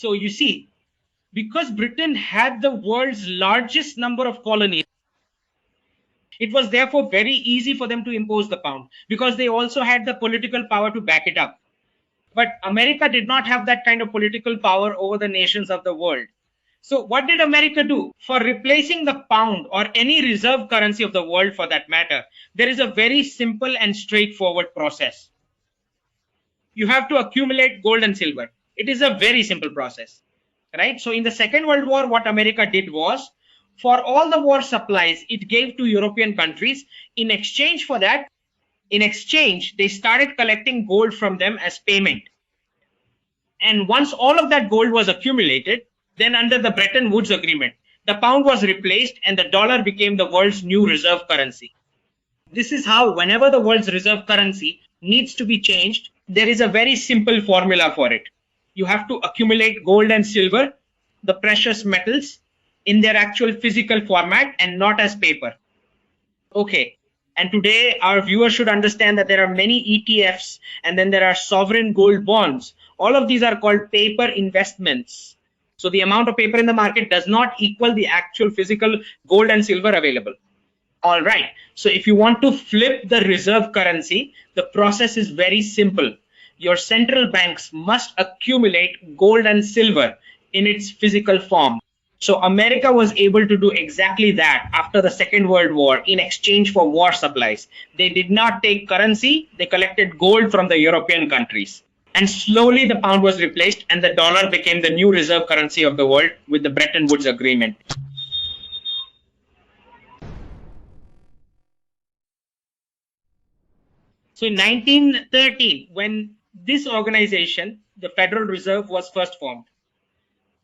So you see, because Britain had the world's largest number of colonies, it was therefore very easy for them to impose the pound because they also had the political power to back it up. But America did not have that kind of political power over the nations of the world. So what did America do? For replacing the pound or any reserve currency of the world for that matter, there is a very simple and straightforward process. You have to accumulate gold and silver. It is a very simple process, right? So in the Second World War, what America did was, for all the war supplies it gave to European countries, in exchange for that, they started collecting gold from them as payment. And once all of that gold was accumulated, then under the Bretton Woods Agreement, the pound was replaced and the dollar became the world's new reserve currency. This is how, whenever the world's reserve currency needs to be changed, there is a very simple formula for it. You have to accumulate gold and silver, the precious metals, in their actual physical format and not as paper. Okay. And today our viewers should understand that there are many ETFs and then there are sovereign gold bonds. All of these are called paper investments. So the amount of paper in the market does not equal the actual physical gold and silver available. All right. So if you want to flip the reserve currency, the process is very simple. Your central banks must accumulate gold and silver in its physical form. So America was able to do exactly that after the Second World War in exchange for war supplies. They did not take currency, they collected gold from the European countries. And slowly the pound was replaced and the dollar became the new reserve currency of the world with the Bretton Woods Agreement. So in 1913, when this organization, the Federal Reserve, was first formed,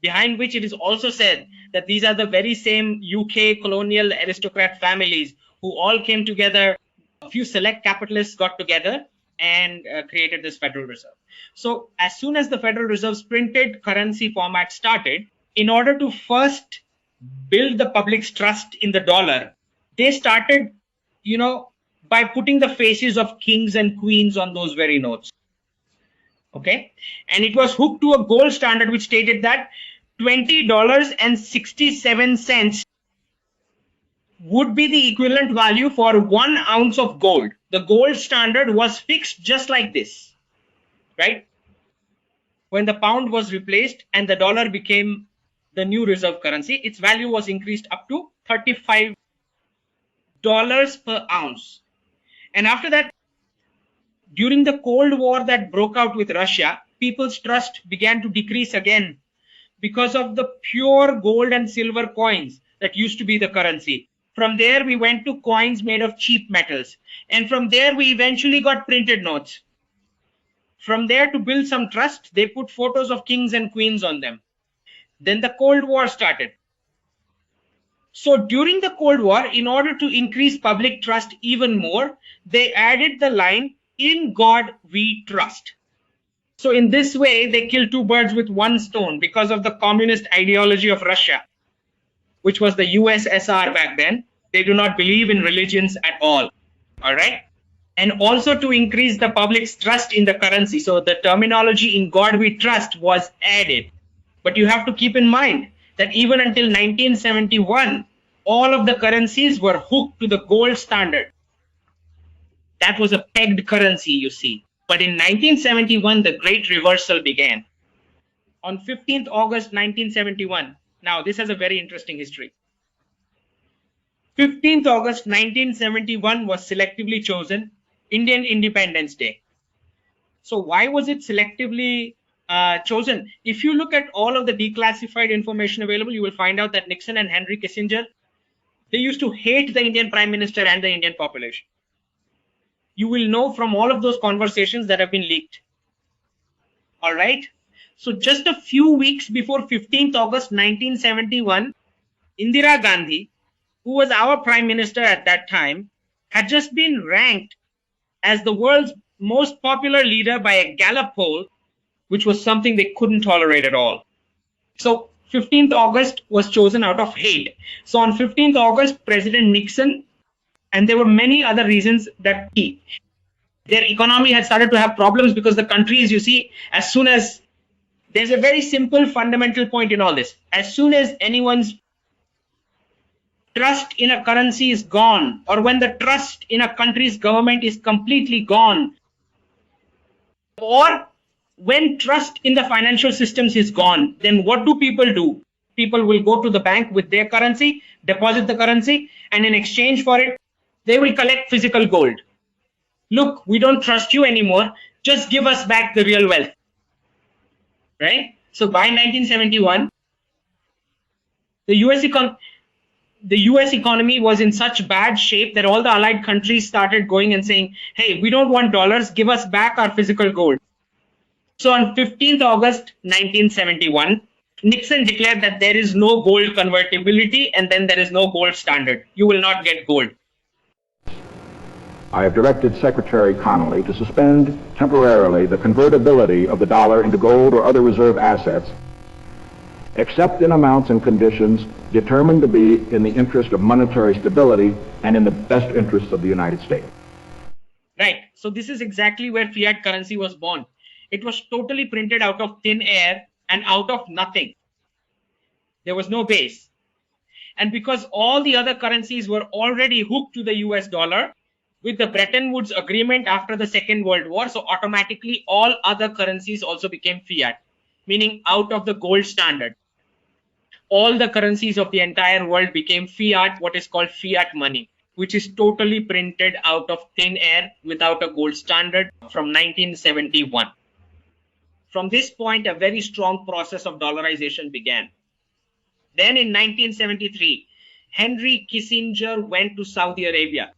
behind which it is also said that these are the very same UK colonial aristocrat families who all came together. A few select capitalists got together and created this Federal Reserve. So as soon as the Federal Reserve's printed currency format started, in order to first build the public's trust in the dollar, they started, by putting the faces of kings and queens on those very notes. Okay, and it was hooked to a gold standard which stated that $20.67 would be the equivalent value for 1 ounce of gold. The gold standard was fixed just like this, right? When the pound was replaced and the dollar became the new reserve currency, its value was increased up to $35 per ounce. And after that, during the Cold War that broke out with Russia, people's trust began to decrease again because of the pure gold and silver coins that used to be the currency. From there, we went to coins made of cheap metals. And from there, we eventually got printed notes. From there, to build some trust, they put photos of kings and queens on them. Then the Cold War started. So during the Cold War, in order to increase public trust even more, they added the line, "In God we trust." So in this way, they killed two birds with one stone because of the communist ideology of Russia, which was the USSR back then. They do not believe in religions at all. All right. And also to increase the public's trust in the currency. So the terminology "in God we trust" was added. But you have to keep in mind that even until 1971, all of the currencies were hooked to the gold standard. That was a pegged currency, you see. But in 1971, the great reversal began. On 15th August 1971, now this has a very interesting history. 15th August 1971 was selectively chosen Indian Independence Day. So why was it selectively chosen? If you look at all of the declassified information available, you will find out that Nixon and Henry Kissinger, they used to hate the Indian Prime Minister and the Indian population. You will know from all of those conversations that have been leaked. All right. So just a few weeks before 15th August 1971, Indira Gandhi, who was our Prime Minister at that time, had just been ranked as the world's most popular leader by a Gallup poll, which was something they couldn't tolerate at all. So 15th August was chosen out of hate. So on 15th August, President Nixon, and there were many other reasons that their economy had started to have problems because the countries, you see, as soon as There's a very simple fundamental point in all this. As soon as anyone's trust in a currency is gone, or when the trust in a country's government is completely gone, or when trust in the financial systems is gone, then what do people do? People will go to the bank with their currency, deposit the currency, and in exchange for it, they will collect physical gold. Look, we don't trust you anymore. Just give us back the real wealth. Right? So by 1971, the US economy was in such bad shape that all the allied countries started going and saying, hey, we don't want dollars, give us back our physical gold. So on 15th August 1971, Nixon declared that there is no gold convertibility and then there is no gold standard. You will not get gold. I have directed Secretary Connally to suspend temporarily the convertibility of the dollar into gold or other reserve assets, except in amounts and conditions determined to be in the interest of monetary stability and in the best interests of the United States. Right. So this is exactly where fiat currency was born. It was totally printed out of thin air and out of nothing. There was no base. And because all the other currencies were already hooked to the US dollar with the Bretton Woods Agreement after the Second World War, so automatically all other currencies also became fiat, meaning out of the gold standard. All the currencies of the entire world became fiat, what is called fiat money, which is totally printed out of thin air without a gold standard from 1971. From this point, a very strong process of dollarization began. Then in 1973, Henry Kissinger went to Saudi Arabia,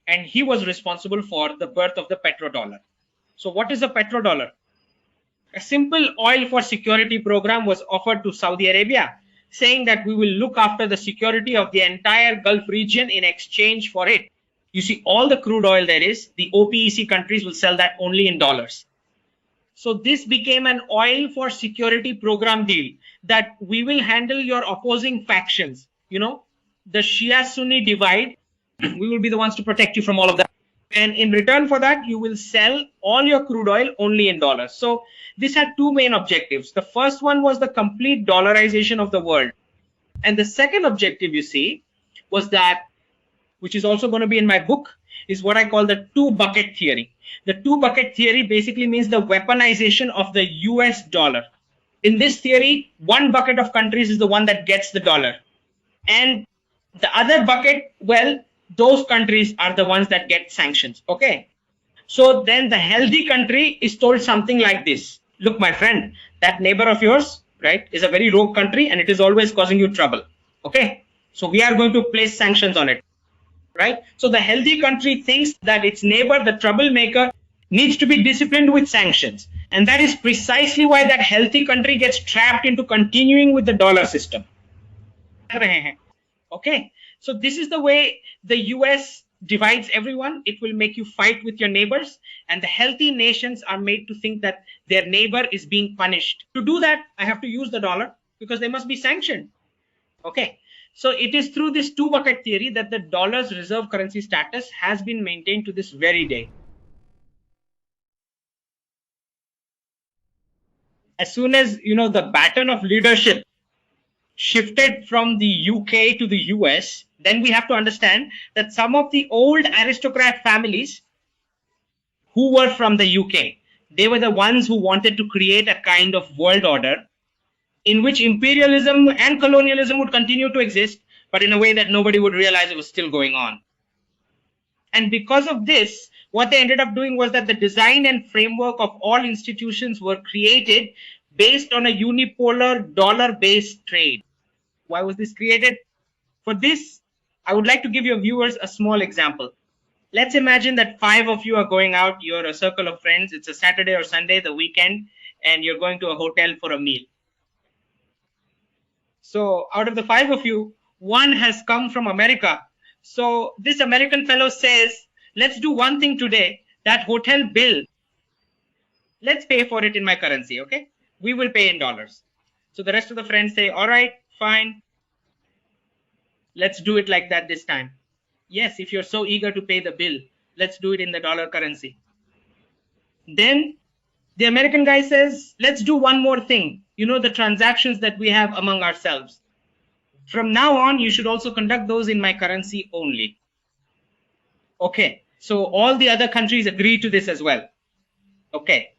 and he was responsible for the birth of the petrodollar. So what is a petrodollar? A simple oil for security program was offered to Saudi Arabia, saying that we will look after the security of the entire Gulf region in exchange for it. You see, all the crude oil there is, the OPEC countries will sell that only in dollars. So this became an oil for security program deal, that we will handle your opposing factions. You know, the Shia-Sunni divide, we will be the ones to protect you from all of that. And in return for that, you will sell all your crude oil only in dollars. So this had two main objectives. The first one was the complete dollarization of the world. And the second objective, you see, was that, which is also going to be in my book, is what I call the two bucket theory. The two bucket theory basically means the weaponization of the US dollar. In this theory, one bucket of countries is the one that gets the dollar. And the other bucket, well, those countries are the ones that get sanctions. Okay. So then the healthy country is told something like this. Look, my friend, that neighbor of yours, right, is a very rogue country and it is always causing you trouble. Okay. So we are going to place sanctions on it. Right? So the healthy country thinks that its neighbor, the troublemaker, needs to be disciplined with sanctions. And that is precisely why that healthy country gets trapped into continuing with the dollar system. Okay. So this is the way the US divides everyone. It will make you fight with your neighbors. And the healthy nations are made to think that their neighbor is being punished. To do that, I have to use the dollar because they must be sanctioned. Okay. So it is through this two bucket theory that the dollar's reserve currency status has been maintained to this very day. As soon as, you know, the baton of leadership shifted from the UK to the US, then we have to understand that some of the old aristocrat families who were from the UK, they were the ones who wanted to create a kind of world order in which imperialism and colonialism would continue to exist, but in a way that nobody would realize it was still going on. And because of this, what they ended up doing was that the design and framework of all institutions were created based on a unipolar dollar-based trade. Why was this created? For this, I would like to give your viewers a small example. Let's imagine that 5 of you are going out, you're a circle of friends, it's a Saturday or Sunday, the weekend, and you're going to a hotel for a meal. So out of the 5 of you, one has come from America. So this American fellow says, let's do one thing today, that hotel bill, let's pay for it in my currency, okay? We will pay in dollars. So the rest of the friends say, all right, fine. Let's do it like that this time. Yes, if you're so eager to pay the bill, let's do it in the dollar currency. Then The American guy says, let's do one more thing. You know, the transactions that we have among ourselves. From now on, you should also conduct those in my currency only. Okay, so all the other countries agree to this as well. Okay,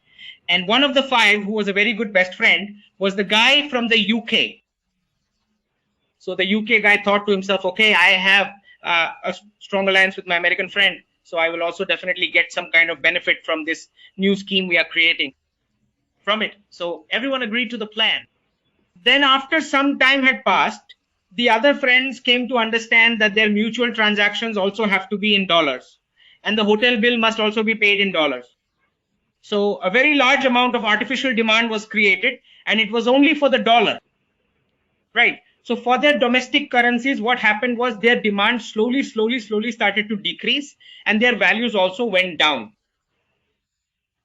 and one of the five, who was a very good best friend, was the guy from the UK. So the UK guy thought to himself, okay, I have a strong alliance with my American friend, so I will also definitely get some kind of benefit from this new scheme we are creating from it. So everyone agreed to the plan. Then after some time had passed, the other friends came to understand that their mutual transactions also have to be in dollars, and the hotel bill must also be paid in dollars. So a very large amount of artificial demand was created, and it was only for the dollar, right? So for their domestic currencies, what happened was their demand slowly started to decrease, and their values also went down.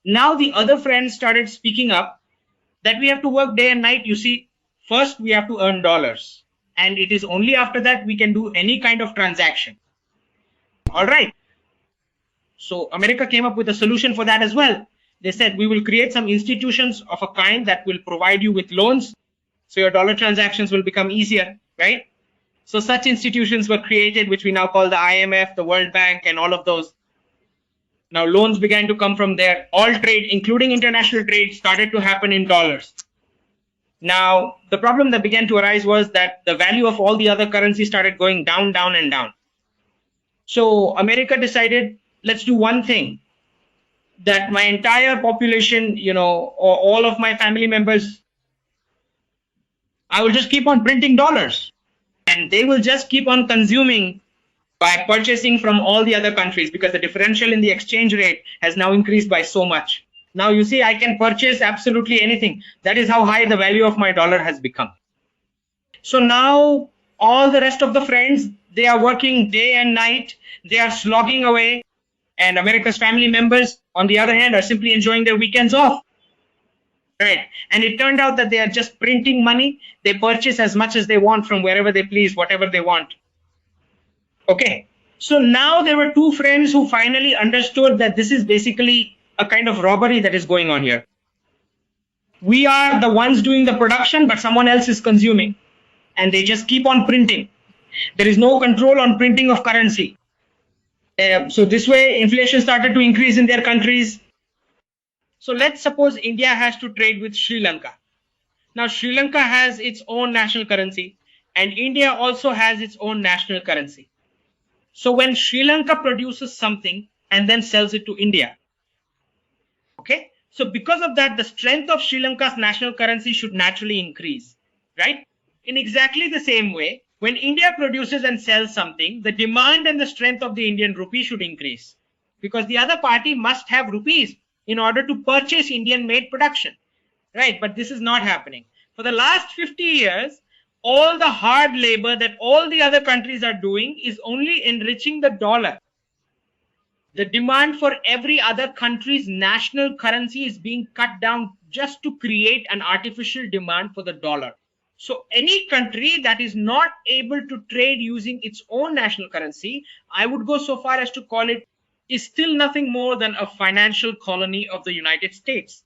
Now the other friends started speaking up that we have to work day and night. You see, first we have to earn dollars, and it is only after that we can do any kind of transaction. All right. So America came up with a solution for that as well. They said, we will create some institutions of a kind that will provide you with loans, so your dollar transactions will become easier, right? So such institutions were created, which we now call the IMF, the World Bank, and all of those. Now loans began to come from there. All trade, including international trade, started to happen in dollars. Now, the problem that began to arise was that the value of all the other currencies started going down, down, and down. So America decided, let's do one thing, that my entire population, you know, or all of my family members, I will just keep on printing dollars, and they will just keep on consuming by purchasing from all the other countries, because the differential in the exchange rate has now increased by so much. Now you see, I can purchase absolutely anything. That is how high the value of my dollar has become. So now all the rest of the friends, they are working day and night. They are slogging away. And America's family members, on the other hand, are simply enjoying their weekends off. Right. And it turned out that they are just printing money. They purchase as much as they want from wherever they please, whatever they want. Okay. So now there were two friends who finally understood that this is basically a kind of robbery that is going on here. We are the ones doing the production, but someone else is consuming. And they just keep on printing. There is no control on printing of currency. So this way, inflation started to increase in their countries. So let's suppose India has to trade with Sri Lanka. Now, Sri Lanka has its own national currency, and India also has its own national currency. So when Sri Lanka produces something and then sells it to India, okay? So because of that, the strength of Sri Lanka's national currency should naturally increase, right? In exactly the same way, when India produces and sells something, the demand and the strength of the Indian rupee should increase, because the other party must have rupees in order to purchase Indian-made production, right? But this is not happening. For the last 50 years, all the hard labor that all the other countries are doing is only enriching the dollar. The demand for every other country's national currency is being cut down just to create an artificial demand for the dollar. So any country that is not able to trade using its own national currency, I would go so far as to call it, is still nothing more than a financial colony of the United States,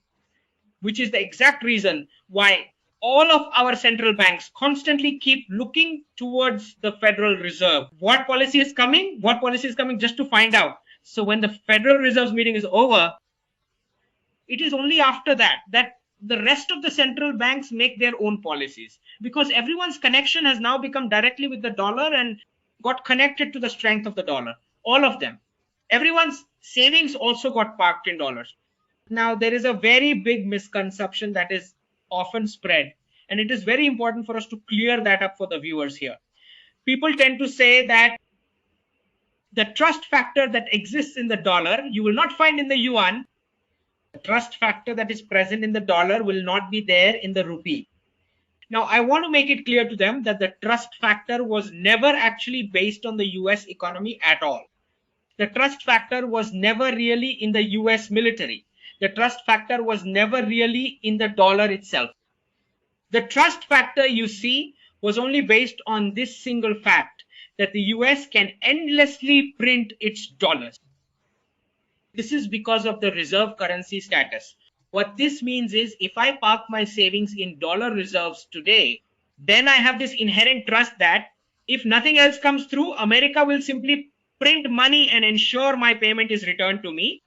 which is the exact reason why all of our central banks constantly keep looking towards the Federal Reserve. What policy is coming? What policy is coming, just to find out. So when the Federal Reserve's meeting is over, it is only after that the rest of the central banks make their own policies, because everyone's connection has now become directly with the dollar and got connected to the strength of the dollar. All of them. Everyone's savings also got parked in dollars. Now, there is a very big misconception that is often spread, and it is very important for us to clear that up for the viewers here. People tend to say that the trust factor that exists in the dollar, you will not find in the yuan. The trust factor that is present in the dollar will not be there in the rupee. Now, I want to make it clear to them that the trust factor was never actually based on the US economy at all. The trust factor was never really in the US military. The trust factor was never really in the dollar itself. The trust factor, you see, was only based on this single fact, that the US can endlessly print its dollars. This is because of the reserve currency status. What this means is if I park my savings in dollar reserves today, then I have this inherent trust that if nothing else comes through, America will simply print money and ensure my payment is returned to me.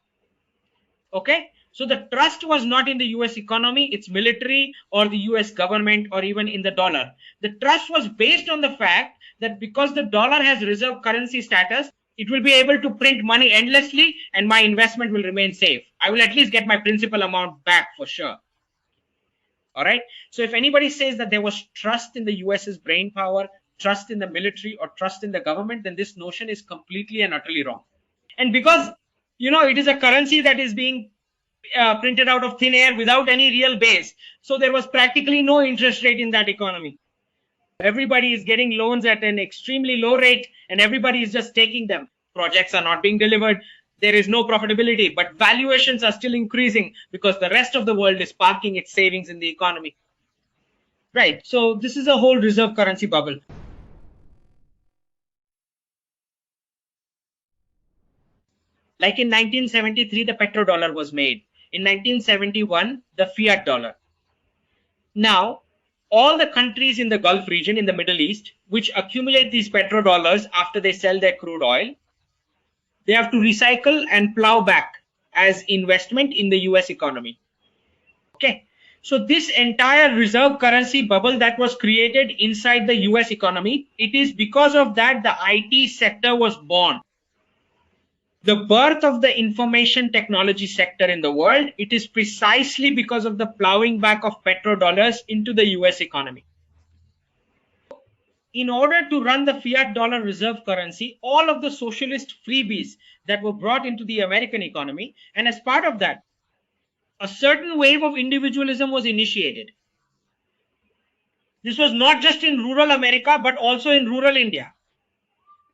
Okay, so the trust was not in the US economy, its military, or the US government, or even in the dollar. The trust was based on the fact that because the dollar has reserve currency status, it will be able to print money endlessly and my investment will remain safe. I will at least get my principal amount back for sure. All right, so if anybody says that there was trust in the US's brain power, trust in the military, or trust in the government, then this notion is completely and utterly wrong. And because it is a currency that is being printed out of thin air without any real base, so there was practically no interest rate in that economy. Everybody is getting loans at an extremely low rate and everybody is just taking them. Projects are not being delivered, there is no profitability, but valuations are still increasing because the rest of the world is parking its savings in the economy. Right, so this is a whole reserve currency bubble. Like in 1973, the petrodollar was made. In 1971, the fiat dollar. Now, all the countries in the Gulf region in the Middle East, which accumulate these petrodollars after they sell their crude oil, they have to recycle and plow back as investment in the US economy. Okay, so this entire reserve currency bubble that was created inside the US economy, it is because of that the IT sector was born. The birth of the information technology sector in the world, it is precisely because of the plowing back of petrodollars into the US economy. In order to run the fiat dollar reserve currency, all of the socialist freebies that were brought into the American economy, and as part of that, a certain wave of individualism was initiated. This was not just in rural America, but also in rural India,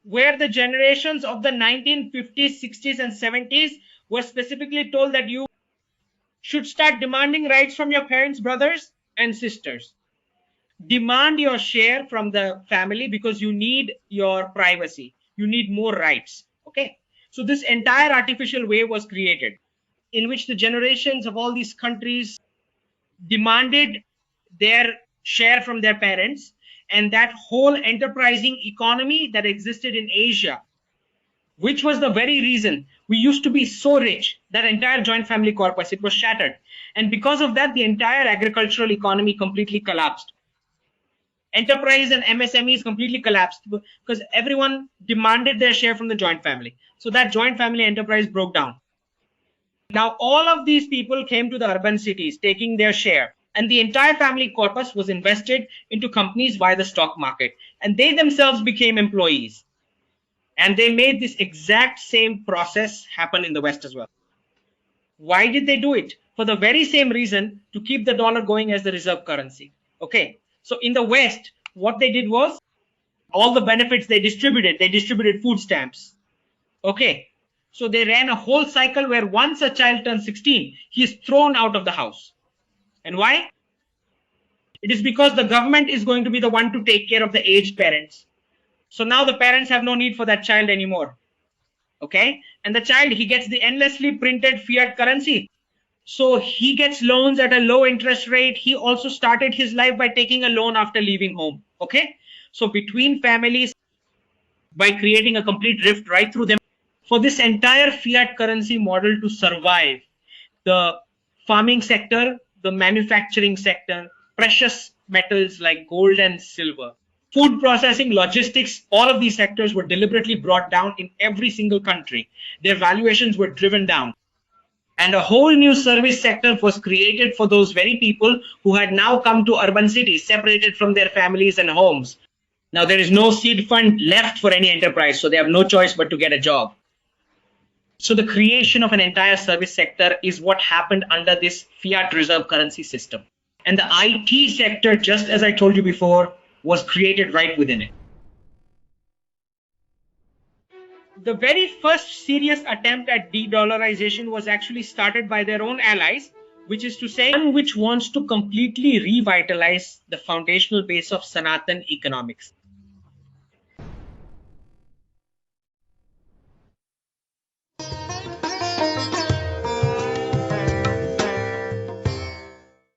where the generations of the 1950s, 60s, and 70s were specifically told that you should start demanding rights from your parents, brothers, and sisters. Demand your share from the family because you need your privacy. You need more rights. Okay. So this entire artificial wave was created in which the generations of all these countries demanded their share from their parents, and that whole enterprising economy that existed in Asia, which was the very reason we used to be so rich, that entire joint family corpus, it was shattered. And because of that, the entire agricultural economy completely collapsed. Enterprise and MSMEs completely collapsed because everyone demanded their share from the joint family. So that joint family enterprise broke down. Now, all of these people came to the urban cities taking their share, and the entire family corpus was invested into companies via the stock market, and they themselves became employees. And they made this exact same process happen in the West as well. Why did they do it? For the very same reason, to keep the dollar going as the reserve currency. Okay, so in the West, what they did was all the benefits they distributed food stamps. Okay, so they ran a whole cycle where once a child turns 16, he is thrown out of the house. And why? It is because the government is going to be the one to take care of the aged parents. So now the parents have no need for that child anymore. Okay, and the child, he gets the endlessly printed fiat currency. So he gets loans at a low interest rate. He also started his life by taking a loan after leaving home. Okay, so between families, by creating a complete rift right through them, for this entire fiat currency model to survive, the farming sector, the manufacturing sector, precious metals like gold and silver, food processing, logistics, all of these sectors were deliberately brought down in every single country. Their valuations were driven down. And a whole new service sector was created for those very people who had now come to urban cities, separated from their families and homes. Now there is no seed fund left for any enterprise, so they have no choice but to get a job. So the creation of an entire service sector is what happened under this fiat reserve currency system. And the IT sector, just as I told you before, was created right within it. The very first serious attempt at de-dollarization was actually started by their own allies, which is to say, one which wants to completely revitalize the foundational base of Sanatan economics.